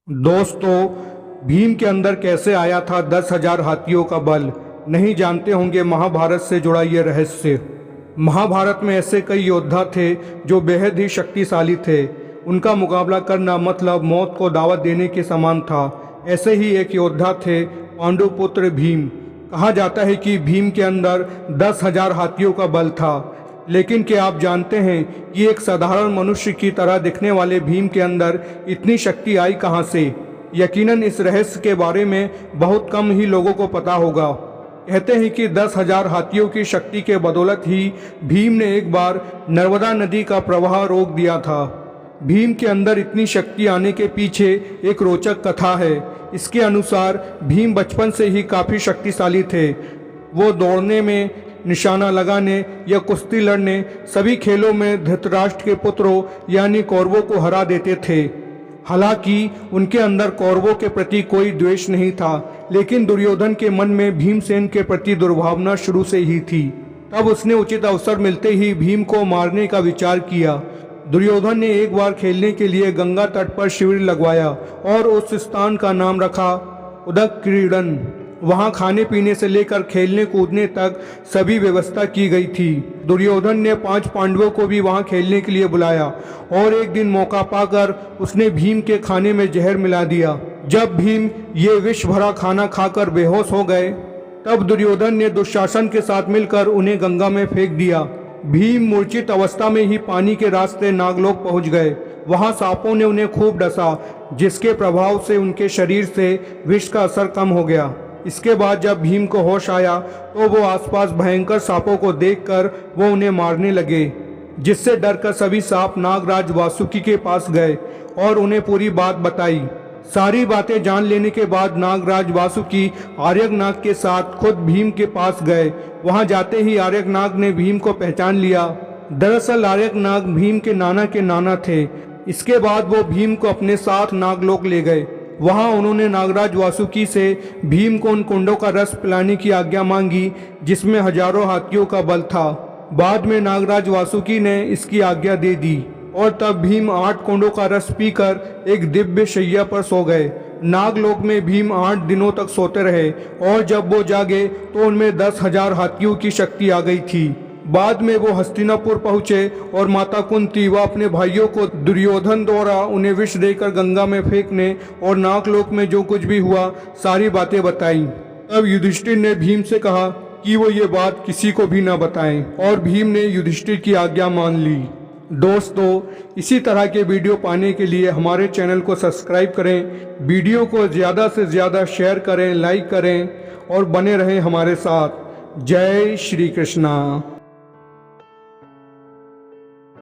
दोस्तों, भीम के अंदर कैसे आया था 10,000 हाथियों का बल? नहीं जानते होंगे महाभारत से जुड़ा ये रहस्य। महाभारत में ऐसे कई योद्धा थे जो बेहद ही शक्तिशाली थे। उनका मुकाबला करना मतलब मौत को दावत देने के समान था। ऐसे ही एक योद्धा थे पांडुपुत्र भीम। कहा जाता है कि भीम के अंदर 10,000 हाथियों का बल था। लेकिन क्या आप जानते हैं कि एक साधारण मनुष्य की तरह दिखने वाले भीम के अंदर इतनी शक्ति आई कहां से? यकीनन इस रहस्य के बारे में बहुत कम ही लोगों को पता होगा। कहते हैं कि 10,000 हाथियों की शक्ति के बदौलत ही भीम ने एक बार नर्मदा नदी का प्रवाह रोक दिया था। भीम के अंदर इतनी शक्ति आने के पीछे एक रोचक कथा है। इसके अनुसार भीम बचपन से ही काफ़ी शक्तिशाली थे। वो दौड़ने में, निशाना लगाने या कुश्ती लड़ने सभी खेलों में धृतराष्ट्र के पुत्रों यानी कौरवों को हरा देते थे। हालांकि उनके अंदर कौरवों के प्रति कोई द्वेष नहीं था, लेकिन दुर्योधन के मन में भीमसेन के प्रति दुर्भावना शुरू से ही थी। तब उसने उचित अवसर मिलते ही भीम को मारने का विचार किया। दुर्योधन ने एक बार खेलने के लिए गंगा तट पर शिविर लगवाया और उस स्थान का नाम रखा उदक क्रीडन। वहां खाने पीने से लेकर खेलने कूदने तक सभी व्यवस्था की गई थी। दुर्योधन ने 5 पांडवों को भी वहां खेलने के लिए बुलाया और एक दिन मौका पाकर उसने भीम के खाने में जहर मिला दिया। जब भीम ये विष भरा खाना खाकर बेहोश हो गए, तब दुर्योधन ने दुशासन के साथ मिलकर उन्हें गंगा में फेंक दिया। भीम मूर्छित अवस्था में ही पानी के रास्ते नागलोक पहुंच गए। वहां सांपों ने उन्हें खूब डसा, जिसके प्रभाव से उनके शरीर से विष का असर कम हो गया। इसके बाद जब भीम को होश आया तो वो आसपास भयंकर सांपों को देखकर वो उन्हें मारने लगे, जिससे डरकर सभी सांप नागराज वासुकी के पास गए और उन्हें पूरी बात बताई। सारी बातें जान लेने के बाद नागराज वासुकी आर्यनाग के साथ खुद भीम के पास गए। वहां जाते ही आर्यनाग ने भीम को पहचान लिया। दरअसल आर्यनाग भीम के नाना थे। इसके बाद वो भीम को अपने साथ नागलोक ले गए। वहां उन्होंने नागराज वासुकी से भीम को उन कुंडों का रस पिलाने की आज्ञा मांगी जिसमें हजारों हाथियों का बल था। बाद में नागराज वासुकी ने इसकी आज्ञा दे दी और तब भीम 8 कुंडों का रस पीकर एक दिव्य शैया पर सो गए। नागलोक में भीम 8 दिनों तक सोते रहे और जब वो जागे तो उनमें 10,000 हाथियों की शक्ति आ गई थी। बाद में वो हस्तिनापुर पहुंचे और माता कुंती व अपने भाइयों को दुर्योधन द्वारा उन्हें विष देकर गंगा में फेंकने और नागलोक में जो कुछ भी हुआ सारी बातें बताई। तब युधिष्ठिर ने भीम से कहा कि वो ये बात किसी को भी न बताएं और भीम ने युधिष्ठिर की आज्ञा मान ली। दोस्तों, इसी तरह के वीडियो पाने के लिए हमारे चैनल को सब्सक्राइब करें, वीडियो को ज़्यादा से ज़्यादा शेयर करें, लाइक करें और बने रहें हमारे साथ। जय श्री कृष्णा।